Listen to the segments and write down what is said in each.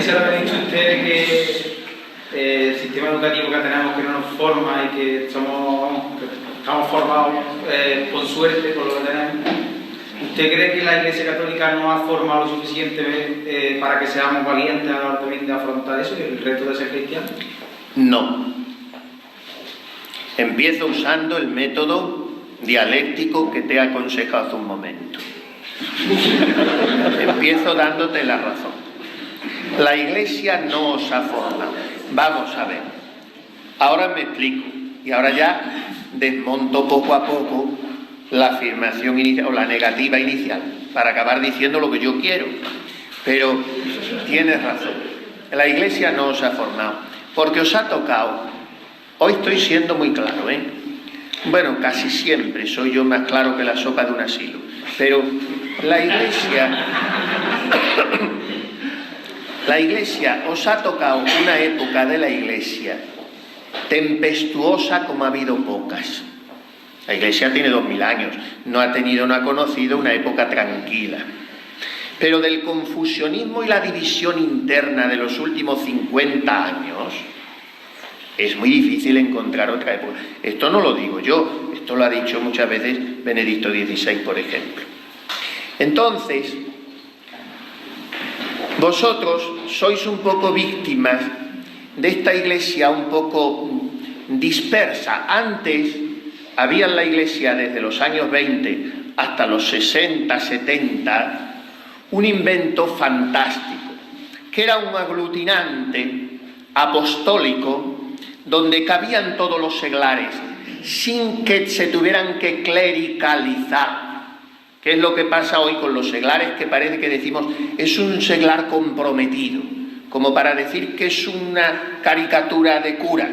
se lo había dicho usted que el sistema educativo que tenemos que no nos forma y que estamos formados con suerte por lo que tenemos. ¿Usted cree que la Iglesia Católica no ha formado lo suficiente para que seamos valientes a la hora de afrontar eso y el reto de ser cristianos? No. Empiezo usando el método dialéctico que te he aconsejado hace un momento. Empiezo dándote la razón. La Iglesia no os ha formado. Vamos a ver. Ahora me explico. Y ahora ya desmonto poco a poco la afirmación inicial o la negativa inicial para acabar diciendo lo que yo quiero. Pero tienes razón. La Iglesia no os ha formado. Porque os ha tocado. Hoy estoy siendo muy claro, ¿eh? Bueno, casi siempre soy yo más claro que la sopa de un asilo. Pero la Iglesia os ha tocado una época de la Iglesia tempestuosa como ha habido pocas. La Iglesia tiene 2000 años, no ha conocido una época tranquila. Pero del confusionismo y la división interna de los últimos 50 años, es muy difícil encontrar otra época. Esto no lo digo yo, esto lo ha dicho muchas veces Benedicto XVI, por ejemplo. Entonces, vosotros sois un poco víctimas de esta Iglesia un poco dispersa. Antes había en la Iglesia, desde los años 20 hasta los 60, 70, un invento fantástico, que era un aglutinante apostólico donde cabían todos los seglares, sin que se tuvieran que clericalizar. ¿Qué es lo que pasa hoy con los seglares? Que parece que decimos, es un seglar comprometido, como para decir que es una caricatura de cura.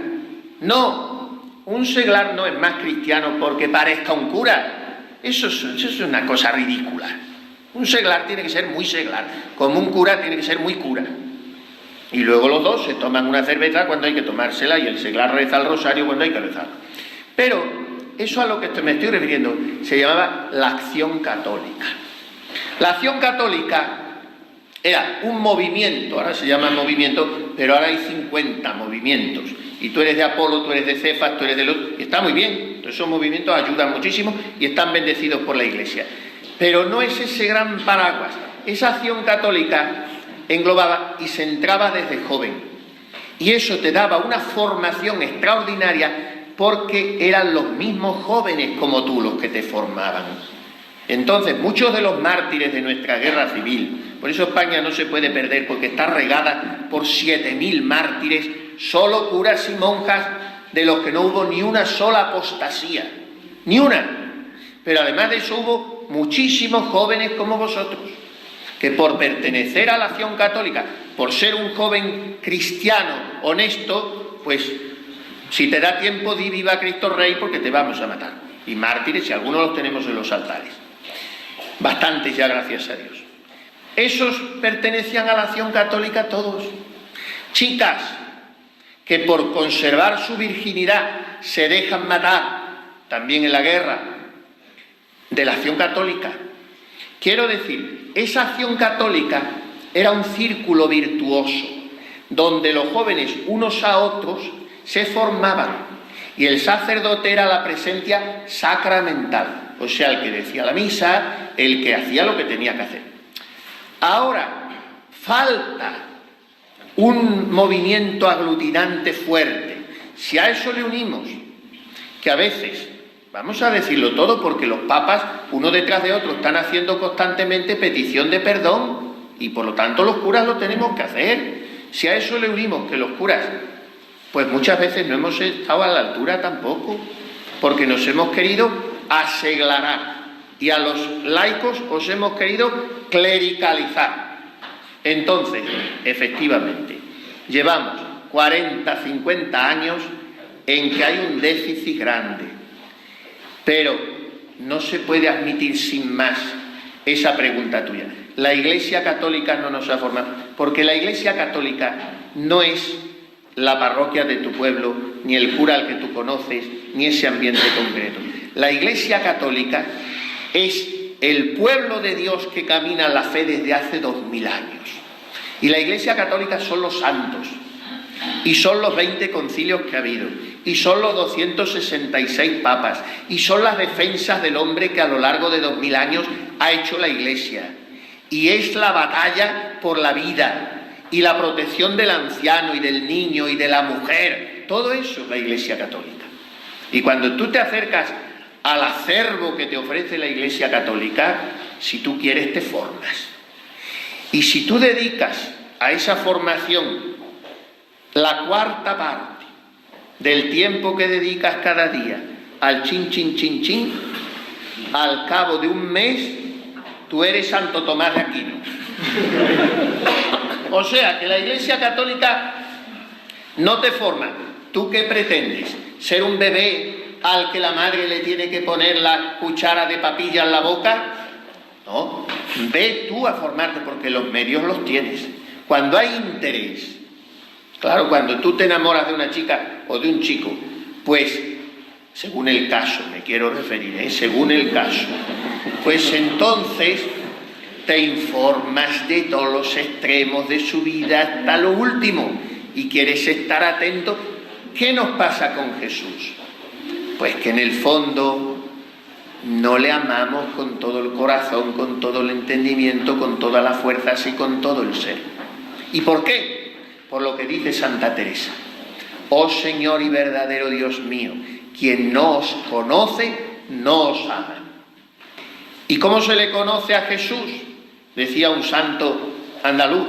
No, un seglar no es más cristiano porque parezca un cura. Eso es una cosa ridícula. Un seglar tiene que ser muy seglar, como un cura tiene que ser muy cura. Y luego los dos se toman una cerveza cuando hay que tomársela y el seglar reza el rosario cuando hay que rezar. Pero eso a lo que me estoy refiriendo se llamaba la acción católica. La acción católica era un movimiento, ahora se llama movimiento, pero ahora hay 50 movimientos. Y tú eres de Apolo, tú eres de Cefas, tú eres de los... Y está muy bien, todos esos movimientos ayudan muchísimo y están bendecidos por la Iglesia. Pero no es ese gran paraguas. Esa acción católica englobaba y se entraba desde joven. Y eso te daba una formación extraordinaria porque eran los mismos jóvenes como tú los que te formaban. Entonces, muchos de los mártires de nuestra guerra civil, por eso España no se puede perder porque está regada por 7000 mártires, solo curas y monjas de los que no hubo ni una sola apostasía, ni una. Pero además de eso hubo muchísimos jóvenes como vosotros, que por pertenecer a la acción católica, por ser un joven cristiano honesto, pues si te da tiempo di viva Cristo Rey porque te vamos a matar. Y mártires, si algunos los tenemos en los altares. Bastantes ya, gracias a Dios. Esos pertenecían a la acción católica todos. Chicas que por conservar su virginidad se dejan matar, también en la guerra, de la acción católica. Quiero decir, esa acción católica era un círculo virtuoso, donde los jóvenes unos a otros se formaban, y el sacerdote era la presencia sacramental, o sea, el que decía la misa, el que hacía lo que tenía que hacer. Ahora, falta un movimiento aglutinante fuerte. Si a eso le unimos que a veces, vamos a decirlo todo, porque los papas, uno detrás de otro, están haciendo constantemente petición de perdón, y por lo tanto los curas lo tenemos que hacer. Si a eso le unimos que los curas, pues muchas veces no hemos estado a la altura tampoco, porque nos hemos querido aseglarar, y a los laicos os hemos querido clericalizar. Entonces, efectivamente, llevamos 40, 50 años en que hay un déficit grande, pero no se puede admitir sin más esa pregunta tuya. La Iglesia Católica no nos ha formado, porque la Iglesia Católica no es la parroquia de tu pueblo, ni el cura al que tú conoces, ni ese ambiente concreto. La Iglesia Católica es el pueblo de Dios que camina en la fe desde hace 2000 años. Y la Iglesia Católica son los santos, y son los 20 concilios que ha habido, y son los 266 papas, y son las defensas del hombre que a lo largo de 2000 años ha hecho la Iglesia. Y es la batalla por la vida, y la protección del anciano, y del niño, y de la mujer. Todo eso es la Iglesia Católica. Y cuando tú te acercas al acervo que te ofrece la Iglesia Católica, si tú quieres te formas. Y si tú dedicas a esa formación la cuarta parte del tiempo que dedicas cada día al chin, chin, chin, chin, al cabo de un mes, tú eres Santo Tomás de Aquino. O sea, que la Iglesia Católica no te forma. ¿Tú qué pretendes? ¿Ser un bebé al que la madre le tiene que poner la cuchara de papilla en la boca? No, ve tú a formarte, porque los medios los tienes. Cuando hay interés, claro, cuando tú te enamoras de una chica o de un chico, pues, según el caso, me quiero referir, según el caso, pues entonces te informas de todos los extremos de su vida hasta lo último y quieres estar atento. ¿Qué nos pasa con Jesús? Pues que en el fondo no le amamos con todo el corazón, con todo el entendimiento, con todas las fuerzas y con todo el ser. ¿Y por qué? Por lo que dice Santa Teresa: oh Señor y verdadero Dios mío, quien no os conoce, no os ama. ¿Y cómo se le conoce a Jesús? Decía un santo andaluz,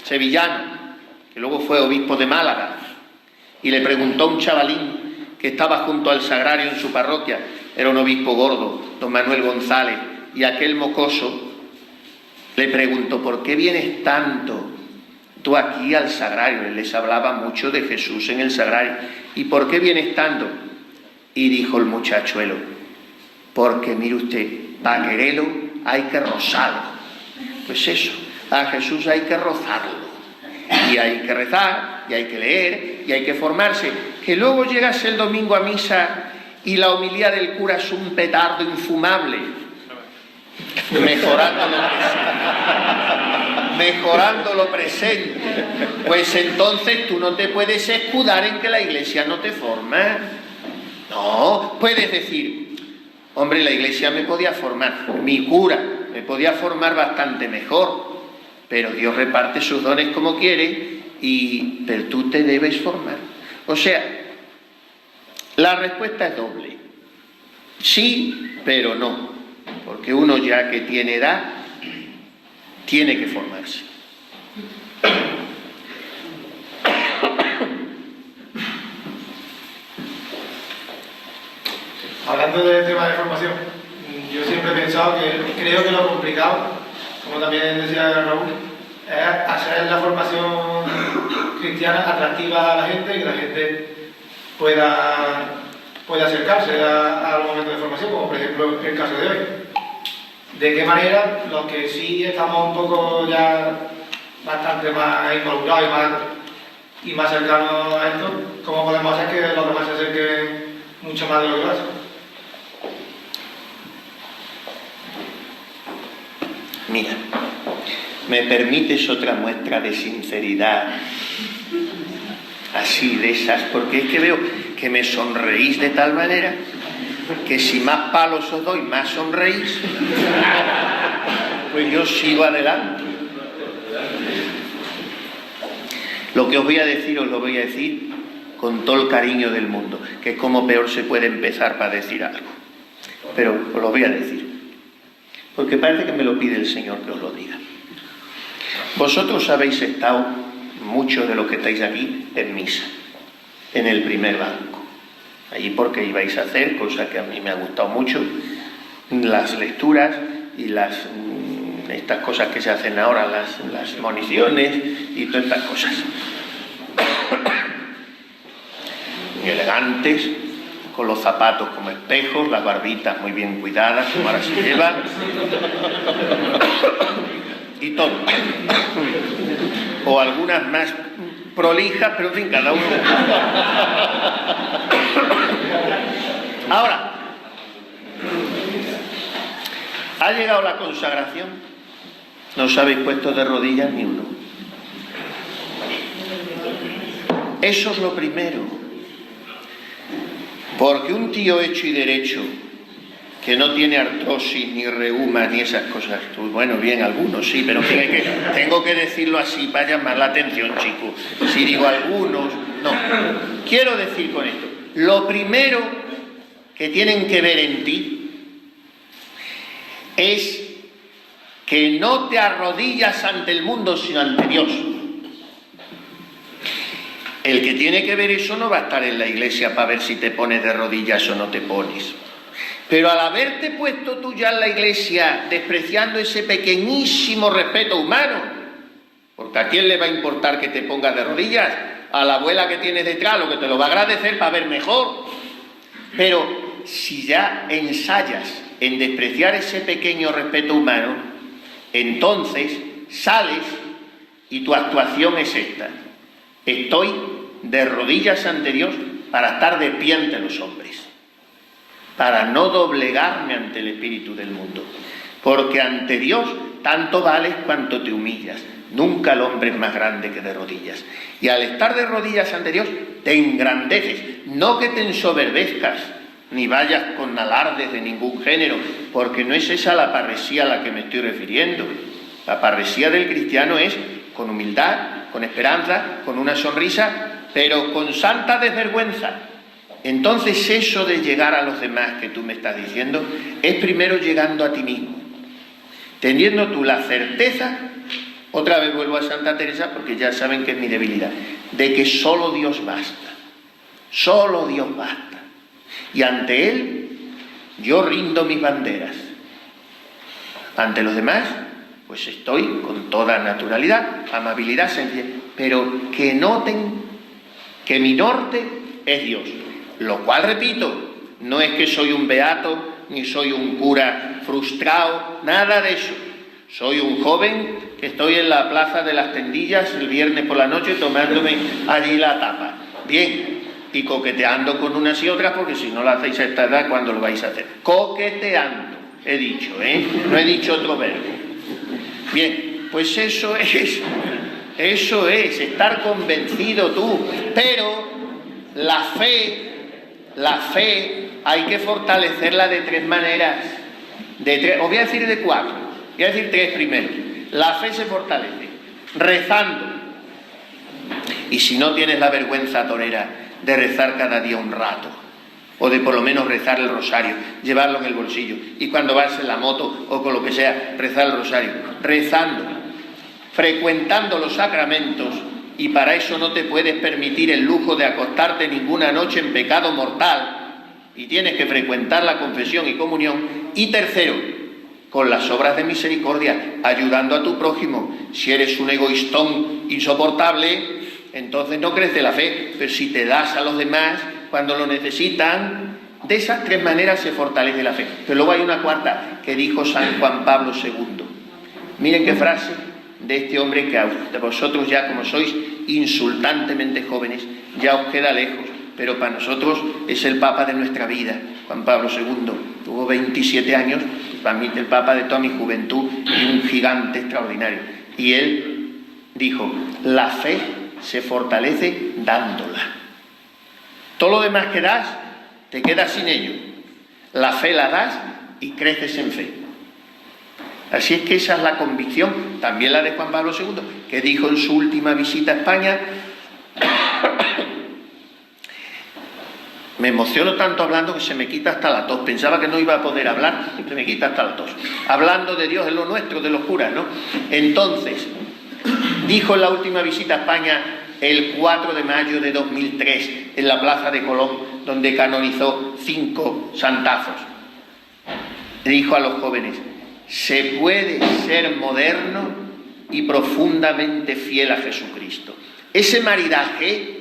sevillano, que luego fue obispo de Málaga, y le preguntó a un chavalín que estaba junto al sagrario en su parroquia, era un obispo gordo, don Manuel González, y aquel mocoso le preguntó: ¿por qué vienes tanto tú aquí al sagrario? Él les hablaba mucho de Jesús en el sagrario. ¿Y por qué vienes tanto? Y dijo el muchachuelo: porque mire usted, para quererlo hay que rozarlo. Pues eso, a Jesús hay que rozarlo, y hay que rezar, y hay que leer, y hay que formarse. Que luego llegas el domingo a misa y la homilía del cura es un petardo infumable, mejorando lo presente, pues entonces tú no te puedes escudar en que la Iglesia no te forma. No, puedes decir: hombre, la Iglesia me podía formar, mi cura me podía formar bastante mejor, pero Dios reparte sus dones como quiere, pero tú te debes formar. O sea, la respuesta es doble: sí, pero no, porque uno ya que tiene edad tiene que formarse. Hablando del tema de formación, yo siempre he pensado creo que lo complicado, como también decía Raúl, es hacer la formación cristiana atractiva a la gente y que la gente pueda acercarse al momento de formación, como por ejemplo el caso de hoy. ¿De qué manera los que sí estamos un poco ya bastante más involucrados y más cercanos a esto, cómo podemos hacer que los demás se acerquen mucho más de lo que pasa? Mira, ¿me permites otra muestra de sinceridad? Así, de esas, porque es que veo que me sonreís de tal manera que si más palos os doy, más sonreís, pues yo sigo adelante. Lo que os voy a decir, os lo voy a decir con todo el cariño del mundo, que es como peor se puede empezar para decir algo. Pero os lo voy a decir, porque parece que me lo pide el Señor que os lo diga. Vosotros habéis estado, muchos de los que estáis aquí, en misa, en el primer banco. Allí porque ibais a hacer, cosa que a mí me ha gustado mucho, las lecturas y estas cosas que se hacen ahora, las municiones y todas estas cosas. Muy elegantes, con los zapatos como espejos, las barbitas muy bien cuidadas, como ahora se llevan, y todo. O algunas más prolijas, pero en fin, cada uno. Ahora, ha llegado la consagración, no os habéis puesto de rodillas ni uno. Eso es lo primero. Porque un tío hecho y derecho, que no tiene artrosis, ni reuma, ni esas cosas, bueno, bien, algunos sí, pero tengo que decirlo así para llamar la atención, chicos. Si digo algunos, no. Quiero decir con esto, lo primero que tienen que ver en ti es que no te arrodillas ante el mundo, sino ante Dios. El que tiene que ver eso no va a estar en la iglesia para ver si te pones de rodillas o no te pones. Pero al haberte puesto tú ya en la iglesia, despreciando ese pequeñísimo respeto humano, porque ¿a quién le va a importar que te pongas de rodillas? A la abuela que tienes detrás, lo que te lo va a agradecer para ver mejor. Pero si ya ensayas en despreciar ese pequeño respeto humano, entonces sales y tu actuación es esta: estoy de rodillas ante Dios para estar de pie ante los hombres, para no doblegarme ante el espíritu del mundo, porque ante Dios tanto vales cuanto te humillas. Nunca el hombre es más grande que de rodillas. Y al estar de rodillas ante Dios te engrandeces, no que te ensoberbezcas ni vayas con alardes de ningún género, porque no es esa la parresía a la que me estoy refiriendo. La parresía del cristiano es con humildad, con esperanza, con una sonrisa, pero con santa desvergüenza. Entonces eso de llegar a los demás que tú me estás diciendo es primero llegando a ti mismo, teniendo tú la certeza, otra vez vuelvo a Santa Teresa porque ya saben que es mi debilidad, de que solo Dios basta, solo Dios basta. Y ante Él yo rindo mis banderas. Ante los demás, pues estoy con toda naturalidad, amabilidad, sencillez, pero que noten que mi norte es Dios. Lo cual, repito, no es que soy un beato, ni soy un cura frustrado, nada de eso. Soy un joven que estoy en la plaza de las Tendillas el viernes por la noche tomándome allí la tapa. Bien, y coqueteando con unas y otras, porque si no lo hacéis a esta edad, ¿cuándo lo vais a hacer? Coqueteando, he dicho, no he dicho otro verbo. Bien, pues eso es estar convencido tú, pero la fe hay que fortalecerla de tres maneras, os voy a decir de cuatro, voy a decir tres primero. La fe se fortalece rezando, y si no tienes la vergüenza torera de rezar cada día un rato, o de por lo menos rezar el rosario, llevarlo en el bolsillo, y cuando vas en la moto o con lo que sea, rezar el rosario, rezando, frecuentando los sacramentos. Y para eso no te puedes permitir el lujo de acostarte ninguna noche en pecado mortal, y tienes que frecuentar la confesión y comunión. Y tercero, con las obras de misericordia, ayudando a tu prójimo. Si eres un egoístón insoportable, entonces no crece la fe, pero si te das a los demás cuando lo necesitan, de esas tres maneras se fortalece la fe. Pero luego hay una cuarta que dijo San Juan Pablo II. Miren qué frase de este hombre que a vosotros ya, como sois insultantemente jóvenes, ya os queda lejos, pero para nosotros es el Papa de nuestra vida. Juan Pablo II tuvo 27 años, para mí el Papa de toda mi juventud y un gigante extraordinario. Y él dijo: la fe se fortalece dándola. Todo lo demás que das, te quedas sin ello. La fe la das y creces en fe. Así es que esa es la convicción, también la de Juan Pablo II, que dijo en su última visita a España. Me emociono tanto hablando que se me quita hasta la tos. Pensaba que no iba a poder hablar, se me quita hasta la tos. Hablando de Dios en lo nuestro, de los curas, ¿no? Entonces, dijo en la última visita a España, el 4 de mayo de 2003, en la Plaza de Colón, donde canonizó 5 santazos. Dijo a los jóvenes: se puede ser moderno y profundamente fiel a Jesucristo. Ese maridaje,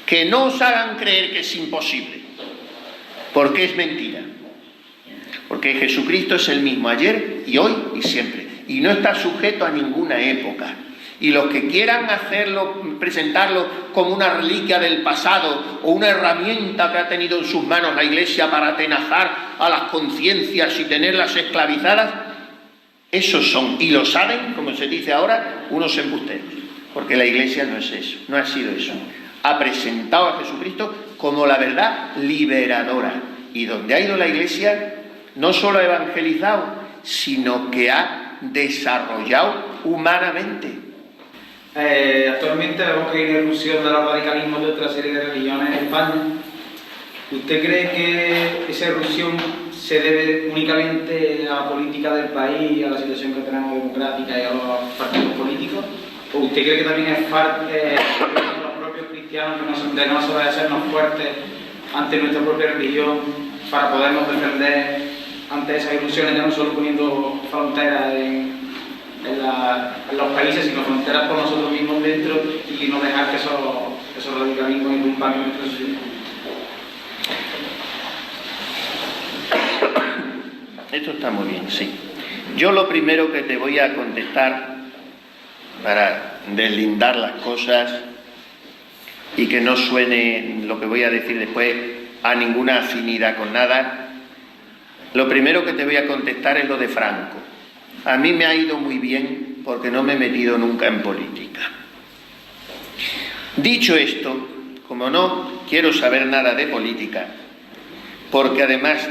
que no os hagan creer que es imposible, porque es mentira. Porque Jesucristo es el mismo ayer y hoy y siempre, y no está sujeto a ninguna época. Y los que quieran hacerlo, presentarlo como una reliquia del pasado o una herramienta que ha tenido en sus manos la Iglesia para atenazar a las conciencias y tenerlas esclavizadas, esos son, y lo saben, como se dice ahora, unos embusteros. Porque la Iglesia no es eso, no ha sido eso. ha presentado a Jesucristo como la verdad liberadora. Y donde ha ido la Iglesia, no solo ha evangelizado, sino que ha desarrollado humanamente. Actualmente vemos que hay una irrupción de los radicalismos de otra serie de religiones en España. ¿Usted cree que esa irrupción se debe únicamente a la política del país, a la situación que tenemos democrática y a los partidos políticos? ¿O usted cree que también es parte de los propios cristianos de no saber hacernos fuertes ante nuestra propia religión para podernos defender ante esas irrupciones, ya no solo poniendo fronteras en los países, sino fronteras por nosotros mismos dentro y no dejar que esos radicalismos irrumpan en nuestra sociedad? Esto está muy bien, sí. Yo lo primero que te voy a contestar, para deslindar las cosas y que no suene lo que voy a decir después a ninguna afinidad con nada, lo primero que te voy a contestar es lo de Franco. A mí me ha ido muy bien porque no me he metido nunca en política. Dicho esto, como no quiero saber nada de política, porque además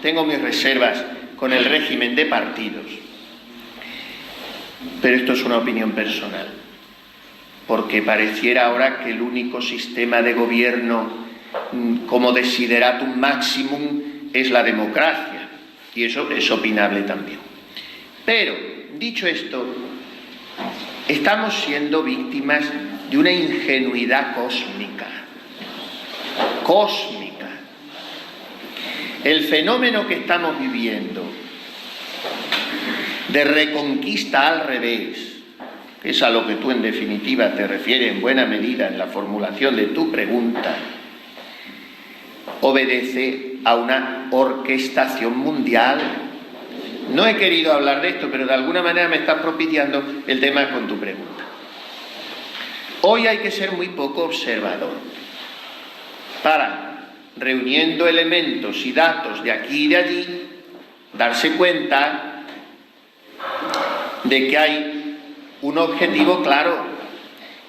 tengo mis reservas con el régimen de partidos, pero esto es una opinión personal, porque pareciera ahora que el único sistema de gobierno como desideratum maximum es la democracia, y eso es opinable también. Pero, dicho esto, estamos siendo víctimas de una ingenuidad cósmica. El fenómeno que estamos viviendo de reconquista al revés, que es a lo que tú en definitiva te refieres en buena medida en la formulación de tu pregunta, obedece a una orquestación mundial. No he querido hablar de esto, pero de alguna manera me estás propiciando el tema con tu pregunta. Hoy hay que ser muy poco observador para, reuniendo elementos y datos de aquí y de allí, darse cuenta de que hay un objetivo claro,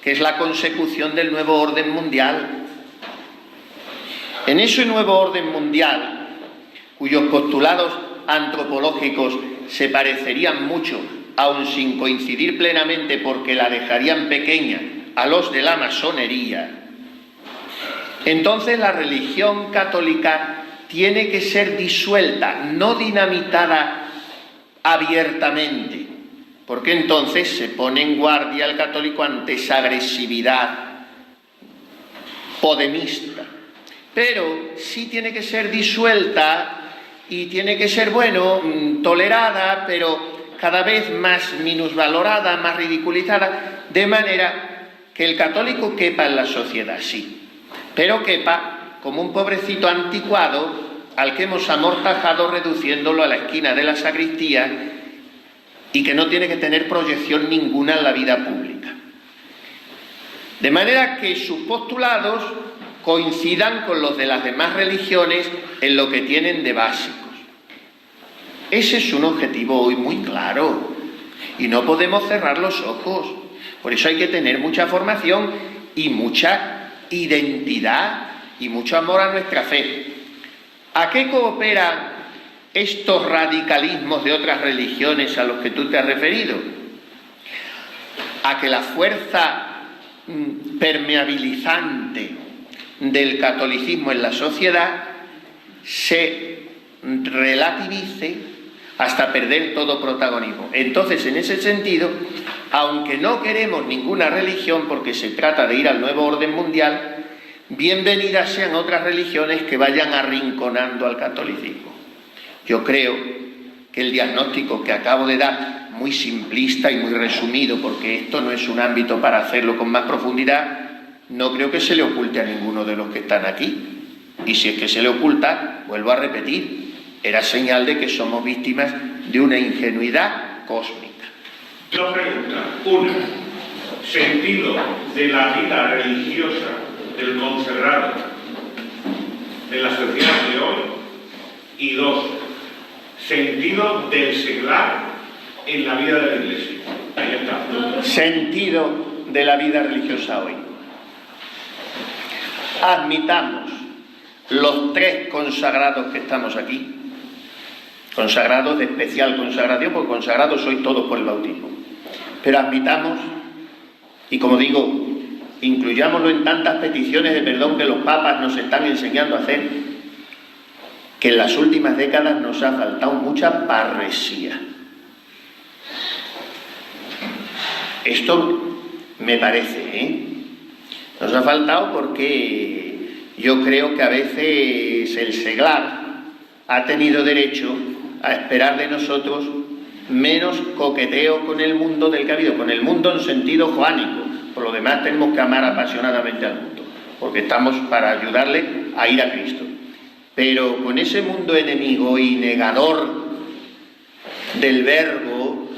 que es la consecución del nuevo orden mundial. En ese nuevo orden mundial, cuyos postulados antropológicos se parecerían mucho, aun sin coincidir plenamente porque la dejarían pequeña, a los de la masonería, entonces la religión católica tiene que ser disuelta, no dinamitada abiertamente, porque entonces se pone en guardia el católico ante esa agresividad podemista. Pero sí tiene que ser disuelta y tiene que ser, tolerada, pero cada vez más minusvalorada, más ridiculizada, de manera que el católico quepa en la sociedad, sí, pero quepa como un pobrecito anticuado al que hemos amortajado reduciéndolo a la esquina de la sacristía y que no tiene que tener proyección ninguna en la vida pública. De manera que sus postulados coincidan con los de las demás religiones en lo que tienen de básicos. Ese es un objetivo hoy muy claro y no podemos cerrar los ojos. Por eso hay que tener mucha formación y mucha identidad y mucho amor a nuestra fe. ¿A qué cooperan estos radicalismos de otras religiones a los que tú te has referido? A que la fuerza permeabilizante del catolicismo en la sociedad se relativice hasta perder todo protagonismo. Entonces, en ese sentido, aunque no queremos ninguna religión porque se trata de ir al nuevo orden mundial, bienvenidas sean otras religiones que vayan arrinconando al catolicismo. Yo creo que el diagnóstico que acabo de dar, muy simplista y muy resumido, porque esto no es un ámbito para hacerlo con más profundidad, no creo que se le oculte a ninguno de los que están aquí. Y si es que se le oculta, vuelvo a repetir, era señal de que somos víctimas de una ingenuidad cósmica. Dos preguntas. Una, sentido de la vida religiosa del consagrado en la sociedad de hoy. Y dos, sentido del seglar en la vida de la Iglesia. Ahí está. Sentido de la vida religiosa hoy. admitamos los 3 consagrados que estamos aquí, consagrados de especial consagración, porque consagrados sois todos por el bautismo, pero admitamos, y como digo, incluyámoslo en tantas peticiones de perdón que los papas nos están enseñando a hacer, que en las últimas décadas nos ha faltado mucha parresía. Esto me parece, nos ha faltado porque yo creo que a veces el seglar ha tenido derecho a esperar de nosotros menos coqueteo con el mundo del que ha habido, con el mundo en sentido joánico. Por lo demás tenemos que amar apasionadamente al mundo, porque estamos para ayudarle a ir a Cristo. Pero con ese mundo enemigo y negador del verbo,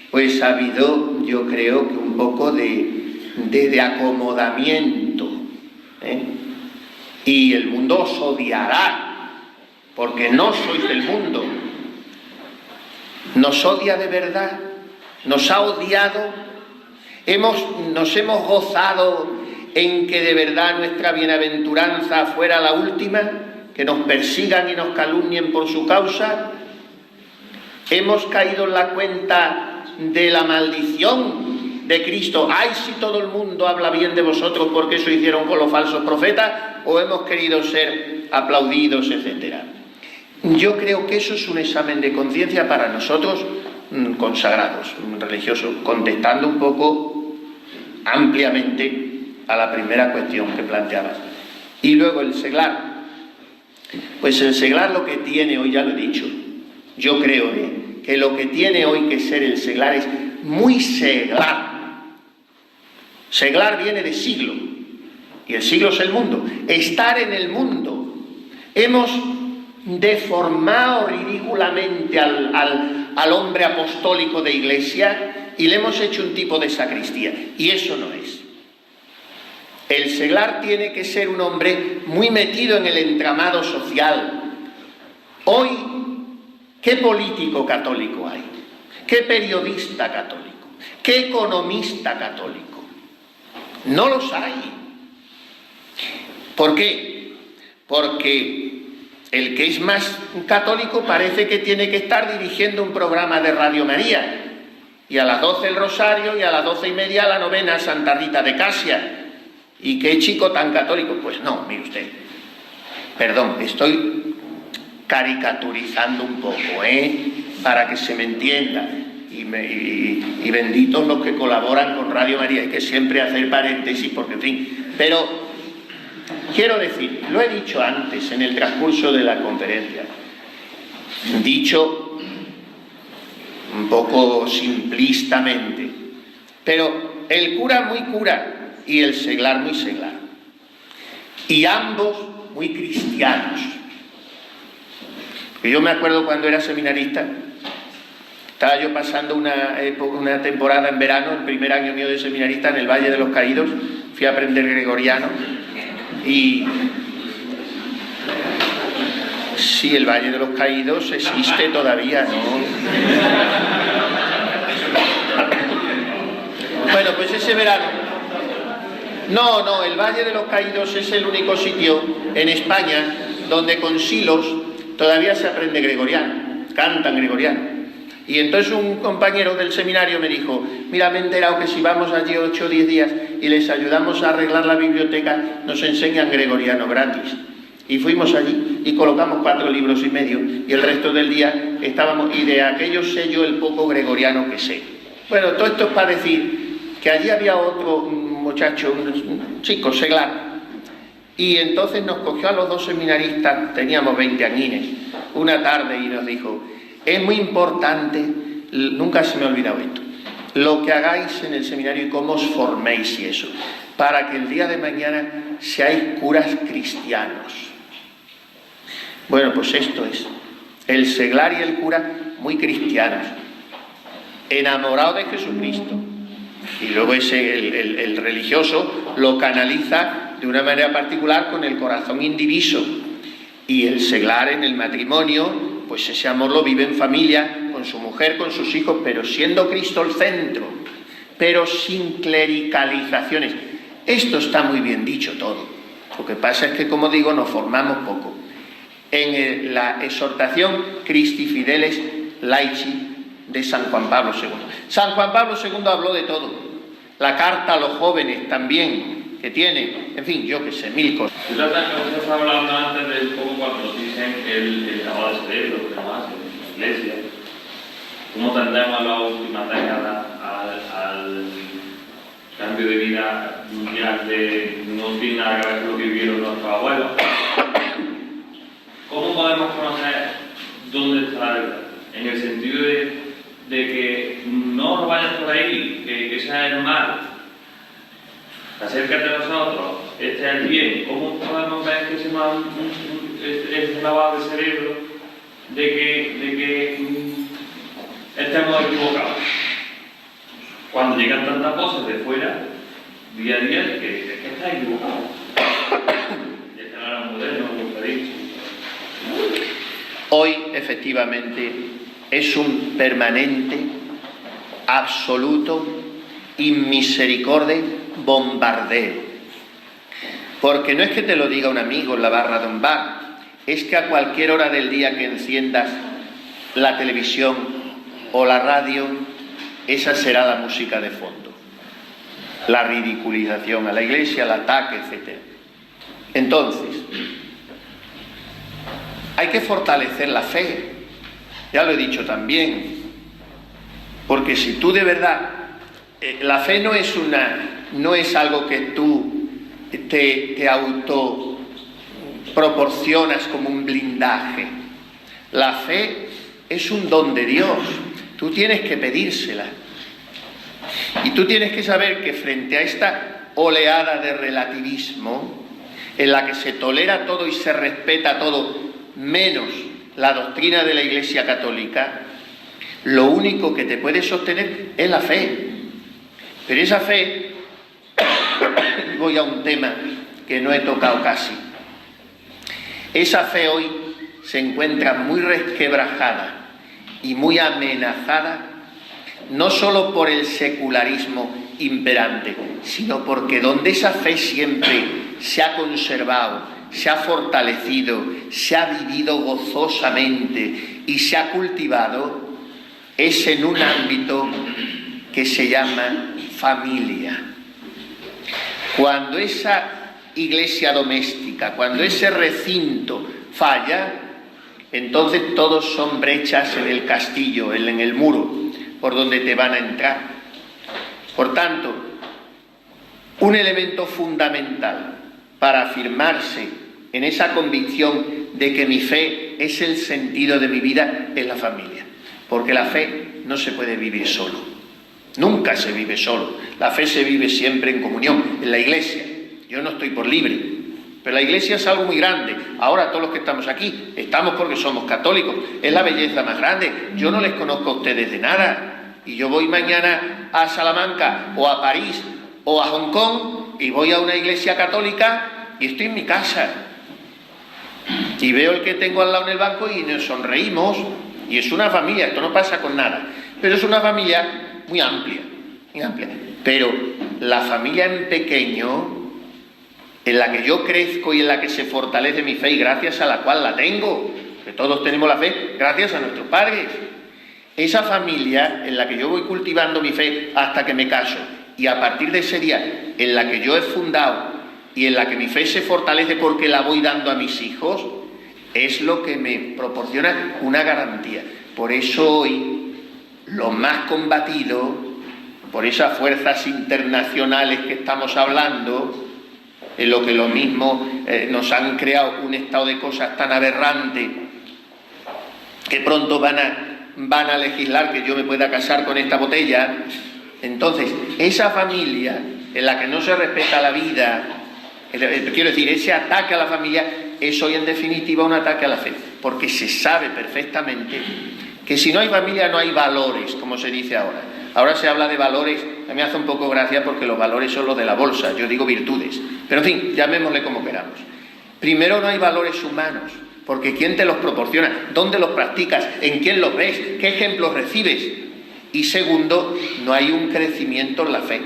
pues ha habido, yo creo que un poco de acomodamiento, y el mundo os odiará, porque no sois del mundo. Nos odia de verdad, nos ha odiado, nos hemos gozado en que de verdad nuestra bienaventuranza fuera la última, que nos persigan y nos calumnien por su causa. Hemos caído en la cuenta de la maldición de Cristo. ¡Ay, si todo el mundo habla bien de vosotros porque eso hicieron con los falsos profetas! ¿O hemos querido ser aplaudidos, etcétera? Yo creo que eso es un examen de conciencia para nosotros consagrados, religiosos, contestando un poco ampliamente a la primera cuestión que planteabas. Y luego el seglar. Pues el seglar lo que tiene hoy, ya lo he dicho, yo creo que lo que tiene hoy que ser el seglar es muy seglar. Seglar viene de siglo, y el siglo es el mundo. Estar en el mundo. Hemos deformado ridículamente al hombre apostólico de iglesia y le hemos hecho un tipo de sacristía, y eso no es. El seglar tiene que ser un hombre muy metido en el entramado social. Hoy, ¿qué político católico hay? ¿Qué periodista católico? ¿Qué economista católico? No los hay. ¿Por qué? Porque el que es más católico parece que tiene que estar dirigiendo un programa de Radio María, y a las 12 el rosario, y a las 12:30 la novena Santa Rita de Casia. ¿Y qué chico tan católico? Pues no, mire usted. Perdón, estoy caricaturizando un poco, para que se me entienda. Y benditos los que colaboran con Radio María. Hay que siempre hacer paréntesis porque, en fin. Pero quiero decir, lo he dicho antes en el transcurso de la conferencia, dicho un poco simplistamente, pero el cura muy cura y el seglar muy seglar, y ambos muy cristianos. Yo me acuerdo cuando era seminarista, estaba yo pasando una temporada en verano, el primer año mío de seminarista, en el Valle de los Caídos. Fui a aprender gregoriano y sí, el Valle de los Caídos existe todavía, ¿no? Bueno, pues ese verano, no, el Valle de los Caídos es el único sitio en España donde con silos todavía se aprende gregoriano, cantan gregoriano. Y entonces un compañero del seminario me dijo: mira, me he enterado que si vamos allí 8 o 10 días y les ayudamos a arreglar la biblioteca, nos enseñan gregoriano gratis. Y fuimos allí y colocamos 4 libros y medio, y el resto del día estábamos, y de aquello sé yo el poco gregoriano que sé. Bueno, todo esto es para decir que allí había otro muchacho, un chico seglar, y entonces nos cogió a los 2 seminaristas, teníamos 20 añines, una tarde, y nos dijo: es muy importante, nunca se me ha olvidado esto, lo que hagáis en el seminario y cómo os forméis y eso, para que el día de mañana seáis curas cristianos. Bueno, pues esto es, el seglar y el cura muy cristianos, enamorados de Jesucristo. Y luego el religioso lo canaliza de una manera particular con el corazón indiviso. Y el seglar en el matrimonio, pues ese amor lo vive en familia, con su mujer, con sus hijos, pero siendo Cristo el centro, pero sin clericalizaciones. Esto está muy bien dicho todo. Lo que pasa es que, como digo, nos formamos poco. En la exhortación Christi Fideles Laici de San Juan Pablo II. San Juan Pablo II habló de todo. La carta a los jóvenes también, que tiene, en fin, yo qué sé, mil cosas. Usted estaba hablando antes de un poco cuando nos dicen el lavado de cerebro, que más en la iglesia, cómo tendemos a la última década al cambio de vida mundial de no tiene nada que ver con lo que vivieron nuestros abuelos. ¿Cómo podemos conocer dónde está la verdad? En el sentido de que no nos vayas por ahí, que sea el mal. Acércate a nosotros, este es el bien. ¿Cómo podemos ver que ese lavado de cerebro de que estemos equivocados? Cuando llegan tantas cosas de fuera, día a día, que está equivocado. Y este no era moderno, como se ha dicho. Hoy, efectivamente, es un permanente, absoluto, inmisericordia bombardeo. Porque no es que te lo diga un amigo en la barra de un bar, es que a cualquier hora del día que enciendas la televisión o la radio, esa será la música de fondo. La ridiculización a la Iglesia, el ataque, etc. Entonces, hay que fortalecer la fe. Ya lo he dicho también. Porque si tú de verdad... la fe no es algo que tú te auto proporcionas como un blindaje. La fe es un don de Dios. Tú tienes que pedírsela. Y tú tienes que saber que frente a esta oleada de relativismo, en la que se tolera todo y se respeta todo, menos la doctrina de la Iglesia Católica, lo único que te puede sostener es la fe. Pero esa fe, voy a un tema que no he tocado casi, esa fe hoy se encuentra muy resquebrajada y muy amenazada, no solo por el secularismo imperante, sino porque donde esa fe siempre se ha conservado, se ha fortalecido, se ha vivido gozosamente y se ha cultivado, es en un ámbito que se llama familia. Cuando esa iglesia doméstica, cuando ese recinto falla, entonces todos son brechas en el castillo, en el muro, por donde te van a entrar. Por tanto, un elemento fundamental para afirmarse en esa convicción de que mi fe es el sentido de mi vida es la familia. Porque la fe no se puede vivir solo. Nunca se vive solo. La fe se vive siempre en comunión, en la iglesia. Yo no estoy por libre, pero la iglesia es algo muy grande. Ahora todos los que estamos aquí, estamos porque somos católicos. Es la belleza más grande. Yo no les conozco a ustedes de nada. Y yo voy mañana a Salamanca, o a París, o a Hong Kong, y voy a una iglesia católica, y estoy en mi casa. Y veo el que tengo al lado en el banco, y nos sonreímos, y es una familia. Esto no pasa con nada. Pero es una familia muy amplia, muy amplia. Pero la familia en pequeño, en la que yo crezco y en la que se fortalece mi fe y gracias a la cual la tengo, que todos tenemos la fe gracias a nuestros padres, esa familia en la que yo voy cultivando mi fe hasta que me caso y a partir de ese día en la que yo he fundado y en la que mi fe se fortalece porque la voy dando a mis hijos, es lo que me proporciona una garantía. Por eso hoy lo más combatido, por esas fuerzas internacionales que estamos hablando, en lo que lo mismo nos han creado un estado de cosas tan aberrante que pronto van a legislar que yo me pueda casar con esta botella. Entonces, esa familia en la que no se respeta la vida, quiero decir, ese ataque a la familia es hoy en definitiva un ataque a la fe, porque se sabe perfectamente que si no hay familia no hay valores, como se dice ahora. Ahora se habla de valores, a mí me hace un poco gracia porque los valores son los de la bolsa, yo digo virtudes, pero en fin, llamémosle como queramos. Primero, no hay valores humanos, porque ¿quién te los proporciona? ¿Dónde los practicas? ¿En quién los ves? ¿Qué ejemplos recibes? Y segundo, no hay un crecimiento en la fe.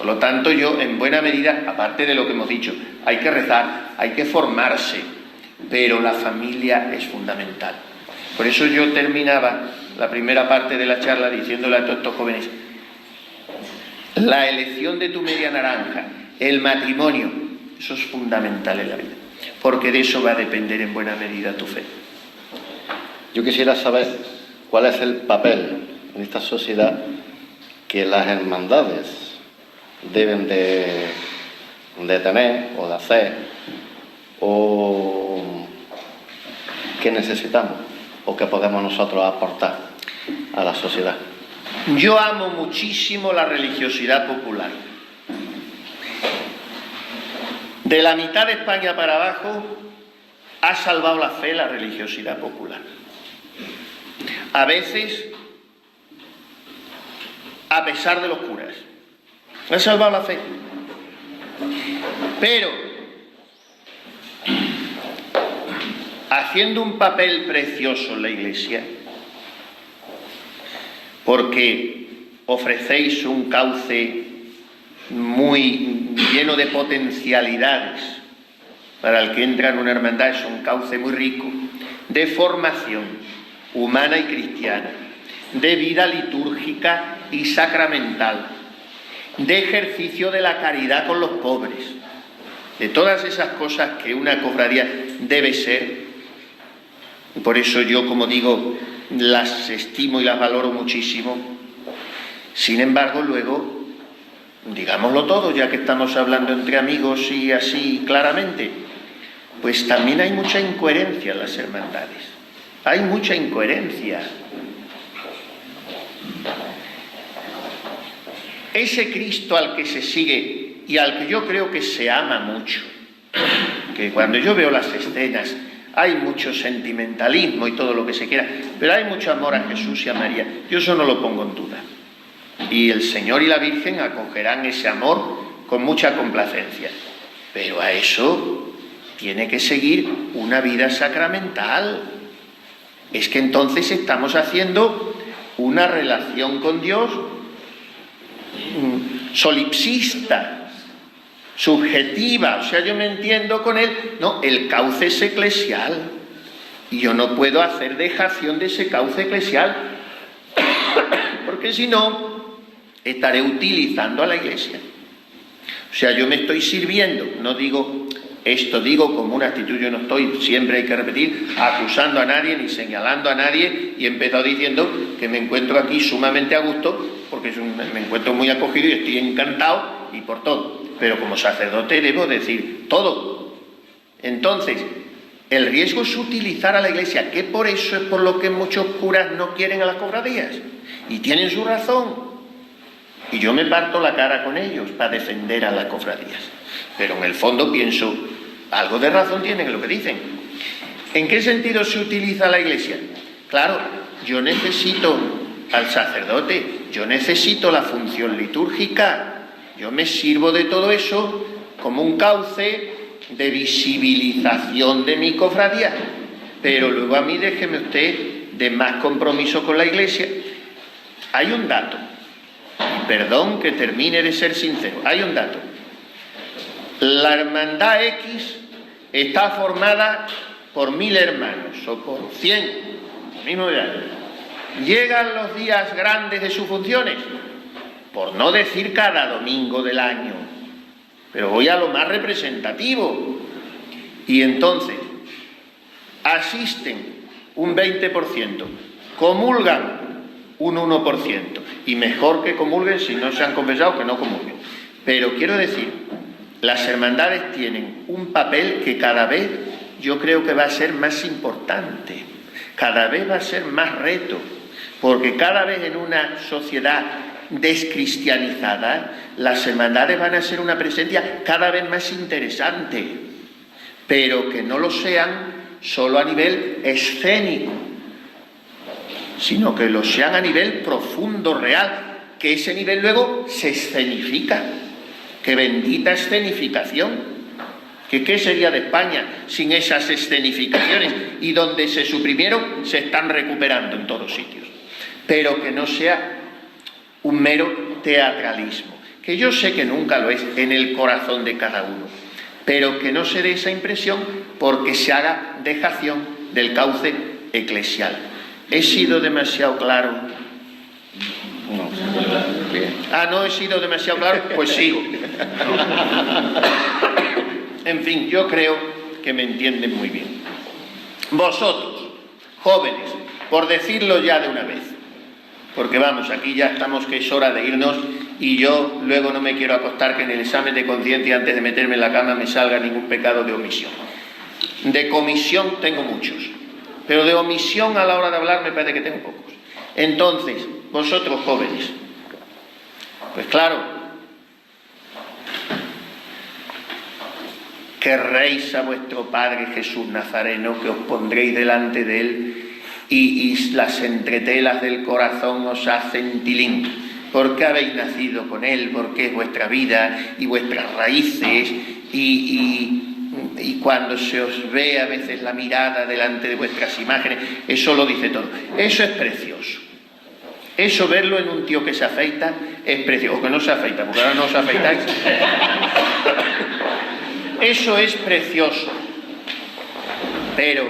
Por lo tanto, yo, en buena medida, aparte de lo que hemos dicho, hay que rezar, hay que formarse, pero la familia es fundamental. Por eso yo terminaba la primera parte de la charla diciéndole a todos estos jóvenes: la elección de tu media naranja, el matrimonio, eso es fundamental en la vida, porque de eso va a depender en buena medida tu fe. Yo quisiera saber cuál es el papel en esta sociedad que las hermandades deben de tener o de hacer, o qué necesitamos o qué podemos nosotros aportar a la sociedad. Yo amo muchísimo la religiosidad popular. De la mitad de España para abajo ha salvado la fe la religiosidad popular. A veces, a pesar de los curas, ha salvado la fe. Pero, haciendo un papel precioso en la Iglesia, porque ofrecéis un cauce muy lleno de potencialidades para el que entra en una hermandad, es un cauce muy rico de formación humana y cristiana, de vida litúrgica y sacramental, de ejercicio de la caridad con los pobres, de todas esas cosas que una cofradía debe ser. Y por eso yo, como digo, las estimo y las valoro muchísimo. Sin embargo, luego, digámoslo todo, ya que estamos hablando entre amigos y así claramente, pues también hay mucha incoherencia en las hermandades. Hay mucha incoherencia. Ese Cristo al que se sigue y al que yo creo que se ama mucho, que cuando yo veo las escenas hay mucho sentimentalismo y todo lo que se quiera, pero hay mucho amor a Jesús y a María, yo eso no lo pongo en duda. Y el Señor y la Virgen acogerán ese amor con mucha complacencia, pero a eso tiene que seguir una vida sacramental. Es que entonces estamos haciendo una relación con Dios solipsista, subjetiva, o sea, yo me entiendo con él. No, el cauce es eclesial y yo no puedo hacer dejación de ese cauce eclesial porque si no estaré utilizando a la Iglesia. O sea, yo me estoy sirviendo, no digo esto, digo como una actitud, yo no estoy, siempre hay que repetir, acusando a nadie ni señalando a nadie, y he empezado diciendo que me encuentro aquí sumamente a gusto porque me encuentro muy acogido y estoy encantado y por todo, pero como sacerdote debo decir todo. Entonces, el riesgo es utilizar a la Iglesia, que por eso es por lo que muchos curas no quieren a las cofradías, y tienen su razón, y yo me parto la cara con ellos para defender a las cofradías, pero en el fondo pienso, algo de razón tienen en lo que dicen. ¿En qué sentido se utiliza la Iglesia? Claro, yo necesito al sacerdote, yo necesito la función litúrgica, yo me sirvo de todo eso como un cauce de visibilización de mi cofradía, pero luego a mí déjeme usted de más compromiso con la Iglesia. Hay un dato, y perdón que termine de ser sincero, hay un dato. La hermandad X está formada por 1000 hermanos o por 100, el mismo día. Llegan los días grandes de sus funciones, por no decir cada domingo del año, pero voy a lo más representativo, y entonces asisten un 20%, comulgan un 1%, y mejor que comulguen, si no se han confesado, que no comulguen. Pero quiero decir, las hermandades tienen un papel que cada vez yo creo que va a ser más importante, cada vez va a ser más reto, porque cada vez en una sociedad descristianizada, las hermandades van a ser una presencia cada vez más interesante, pero que no lo sean solo a nivel escénico, sino que lo sean a nivel profundo, real, que ese nivel luego se escenifica. ¡Qué bendita escenificación! ¿Qué sería de España sin esas escenificaciones? Y donde se suprimieron, se están recuperando en todos sitios. Pero que no sea un mero teatralismo, que yo sé que nunca lo es en el corazón de cada uno, pero que no se dé esa impresión porque se haga dejación del cauce eclesial. ¿He sido demasiado claro? No, bien. Ah, ¿no he sido demasiado claro? Pues sigo. En fin, yo creo que me entienden muy bien. Vosotros, jóvenes, por decirlo ya de una vez, porque vamos, aquí ya estamos que es hora de irnos y yo luego no me quiero acostar que en el examen de conciencia antes de meterme en la cama me salga ningún pecado de omisión. De comisión tengo muchos, pero de omisión a la hora de hablar me parece que tengo pocos. Entonces, vosotros jóvenes, pues claro, querréis a vuestro Padre Jesús Nazareno, que os pondréis delante de él y las entretelas del corazón os hacen tilín, porque habéis nacido con él, porque es vuestra vida y vuestras raíces y cuando se os ve a veces la mirada delante de vuestras imágenes, eso lo dice todo. Eso es precioso. Eso, verlo en un tío que se afeita, es precioso. O que no se afeita, porque ahora no os afeitáis. Eso es precioso. Pero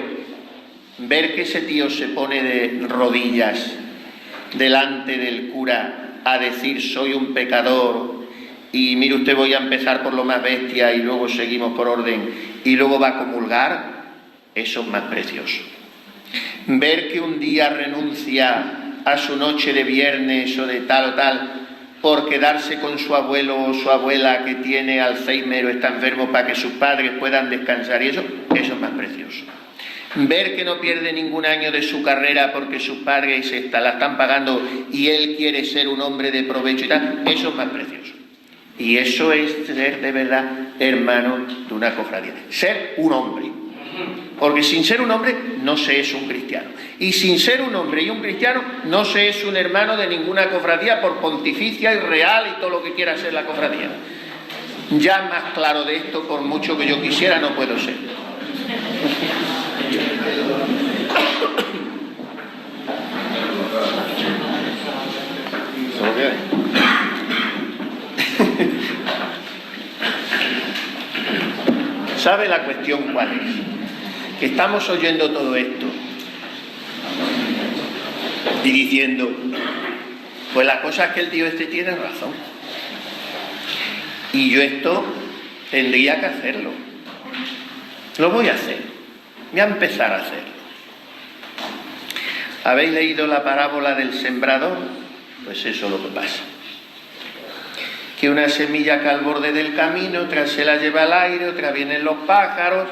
ver que ese tío se pone de rodillas delante del cura a decir soy un pecador y mire usted, voy a empezar por lo más bestia y luego seguimos por orden y luego va a comulgar, eso es más precioso. Ver que un día renuncia a su noche de viernes o de tal o tal por quedarse con su abuelo o su abuela que tiene Alzheimer o está enfermo para que sus padres puedan descansar y eso es más precioso. Ver que no pierde ningún año de su carrera porque sus padres la están pagando y él quiere ser un hombre de provecho y tal, eso es más precioso. Y eso es ser de verdad hermano de una cofradía, ser un hombre. Porque sin ser un hombre no se es un cristiano. Y sin ser un hombre y un cristiano no se es un hermano de ninguna cofradía, por pontificia y real y todo lo que quiera ser la cofradía. Ya más claro de esto, por mucho que yo quisiera, no puedo ser. ¿Solo qué? ¿Sabe la cuestión cuál es? Que estamos oyendo todo esto y diciendo, pues la cosa es que el tío este tiene razón y yo esto tendría que hacerlo, lo voy a hacer, voy a empezar a hacerlo. ¿Habéis leído la parábola del sembrador? Pues eso es lo que pasa, que una semilla cae al borde del camino, otra se la lleva al aire, otra vienen los pájaros.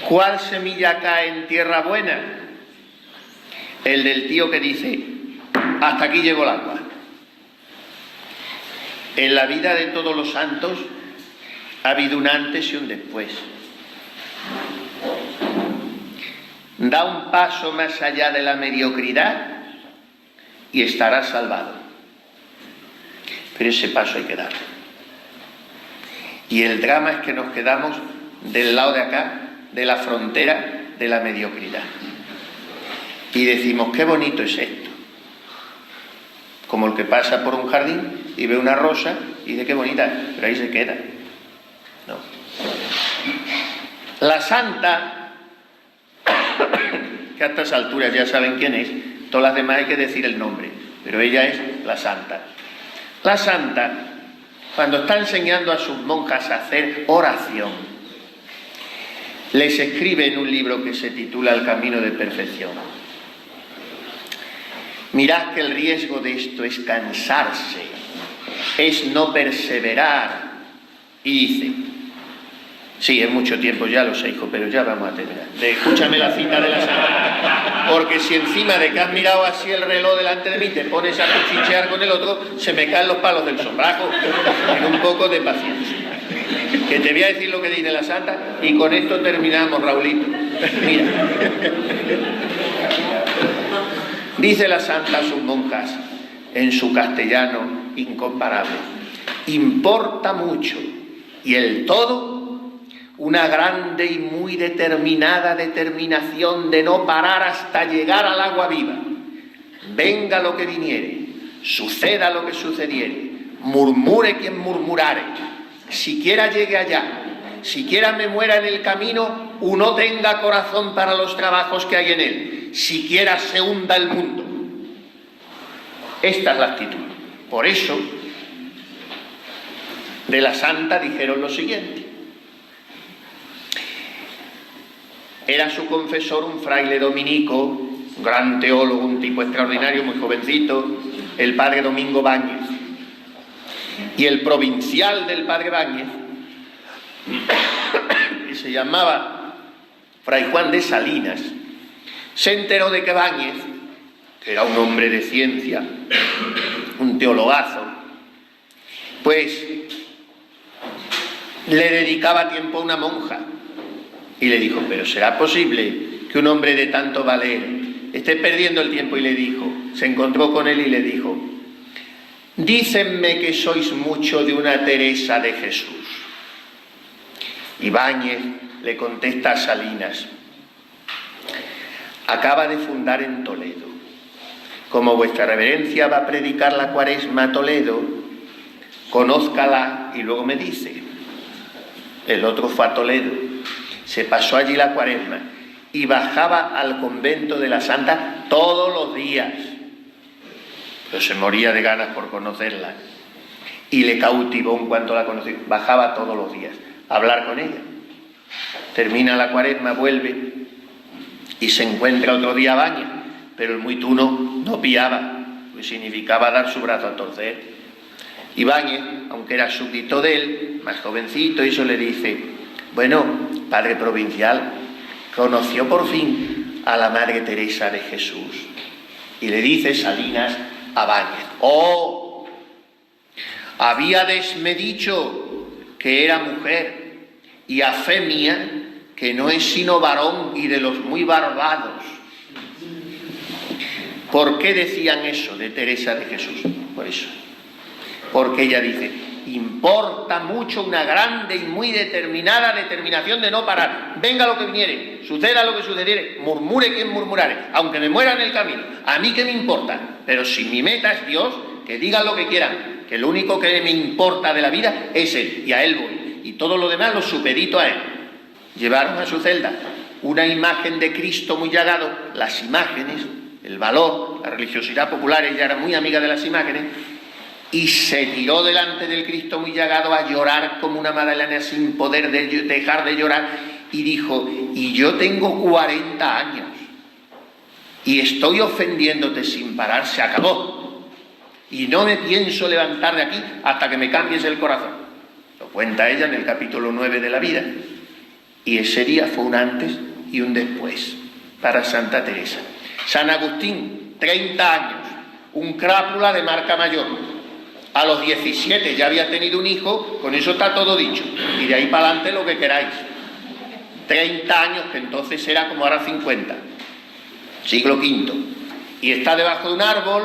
¿Cuál semilla cae en tierra buena? El del tío que dice, hasta aquí llegó el agua. En la vida de todos los santos ha habido un antes y un después. Da un paso más allá de la mediocridad y estará salvado. Pero ese paso hay que darlo. Y el drama es que nos quedamos del lado de acá, de la frontera de la mediocridad. Y decimos, qué bonito es esto. Como el que pasa por un jardín y ve una rosa y dice, qué bonita, pero ahí se queda. No. La santa, que a estas alturas ya saben quién es, todas las demás hay que decir el nombre, pero ella es la santa. La santa, cuando está enseñando a sus monjas a hacer oración, les escribe en un libro que se titula El camino de perfección. Mirad que el riesgo de esto es cansarse, es no perseverar. Y dice, sí, es mucho tiempo, ya lo sé, hijo, pero ya vamos a terminar. Escúchame la cita de la santa, porque si encima de que has mirado así el reloj delante de mí te pones a cuchichear con el otro, se me caen los palos del sombrajo. En un poco de paciencia. Que te voy a decir lo que dice la santa y con esto terminamos, Raulito. Mira, dice la santa a sus monjas en su castellano incomparable, importa mucho y el todo una grande y muy determinada determinación de no parar hasta llegar al agua viva, venga lo que viniere, suceda lo que sucediere, murmure quien murmurare, siquiera llegue allá, siquiera me muera en el camino, uno tenga corazón para los trabajos que hay en él, siquiera se hunda el mundo. Esta es la actitud. Por eso, de la santa dijeron lo siguiente. Era su confesor un fraile dominico, un gran teólogo, un tipo extraordinario, muy jovencito, el padre Domingo Báñez. Y el provincial del padre Báñez, que se llamaba Fray Juan de Salinas, se enteró de que Báñez, que era un hombre de ciencia, un teologazo, pues le dedicaba tiempo a una monja. Y le dijo, pero ¿será posible que un hombre de tanto valer esté perdiendo el tiempo? Y le dijo, se encontró con él y le dijo, dícenme que sois mucho de una Teresa de Jesús. Y Báñez le contesta a Salinas, acaba de fundar en Toledo. Como vuestra reverencia va a predicar la cuaresma a Toledo, conózcala y luego me dice. El otro fue a Toledo, se pasó allí la cuaresma y bajaba al convento de la Santa todos los días, pero se moría de ganas por conocerla y le cautivó en cuanto la conoció. Bajaba todos los días a hablar con ella. Termina la cuaresma, vuelve y se encuentra otro día a Báñez, pero el muy tuno no piaba, pues significaba dar su brazo a torcer. Y Báñez, aunque era súbdito de él, más jovencito, eso le dice, bueno, padre provincial, conoció por fin a la Madre Teresa de Jesús. Y le dice Salinas a Báñez, ¡oh! Habíadesme dicho que era mujer, y a fe mía, que no es sino varón y de los muy barbados. ¿Por qué decían eso de Teresa de Jesús? Por eso. Porque ella dice, importa mucho una grande y muy determinada determinación de no parar. Venga lo que viniere, suceda lo que sucediere, murmure quien murmurare, aunque me muera en el camino. A mí qué me importa, pero si mi meta es Dios, que digan lo que quieran, que lo único que me importa de la vida es Él, y a Él voy. Y todo lo demás lo supedito a Él. Llevaron a su celda una imagen de Cristo muy llagado, las imágenes, el valor, la religiosidad popular, ella era muy amiga de las imágenes, y se tiró delante del Cristo muy llagado a llorar como una Magdalena sin poder dejar de llorar, y dijo, y yo tengo 40 años y estoy ofendiéndote sin parar, se acabó y no me pienso levantar de aquí hasta que me cambies el corazón. Lo cuenta ella en el capítulo 9 de la vida, y ese día fue un antes y un después para Santa Teresa. San Agustín, 30 años, un crápula de marca mayor. A los 17 ya había tenido un hijo, con eso está todo dicho. Y de ahí para adelante lo que queráis. 30 años, que entonces era como ahora 50. Siglo V. Y está debajo de un árbol,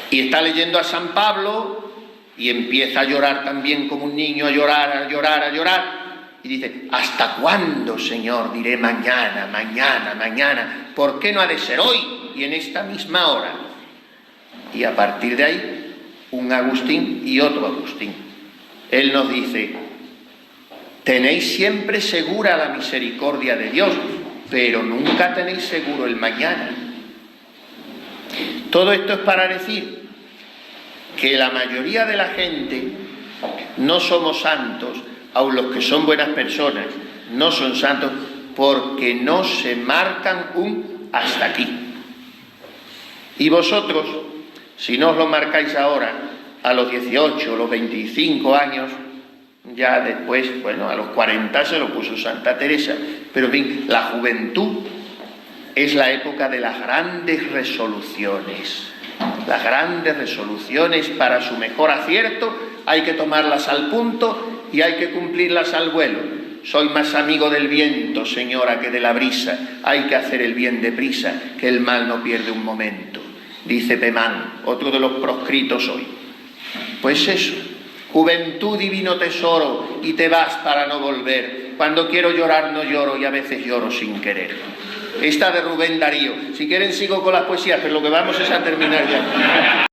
y está leyendo a San Pablo, y empieza a llorar también como un niño, a llorar, a llorar, a llorar. Y dice, ¿hasta cuándo, Señor? Diré mañana, mañana, mañana. ¿Por qué no ha de ser hoy y en esta misma hora? Y a partir de ahí, un Agustín y otro Agustín. Él nos dice, tenéis siempre segura la misericordia de Dios, pero nunca tenéis seguro el mañana. Todo esto es para decir que la mayoría de la gente no somos santos, aun los que son buenas personas, no son santos porque no se marcan un hasta aquí. Y vosotros, si no os lo marcáis ahora, a los 18 o los 25 años, ya después, bueno, a los 40 se lo puso Santa Teresa, pero en fin, la juventud es la época de las grandes resoluciones. Las grandes resoluciones para su mejor acierto hay que tomarlas al punto y hay que cumplirlas al vuelo. Soy más amigo del viento, señora, que de la brisa. Hay que hacer el bien deprisa, que el mal no pierde un momento. Dice Pemán, otro de los proscritos hoy. Pues eso, juventud divino tesoro, y te vas para no volver. Cuando quiero llorar no lloro y a veces lloro sin querer. esta de Rubén Darío. Si quieren sigo con las poesías, pero lo que vamos es a terminar ya.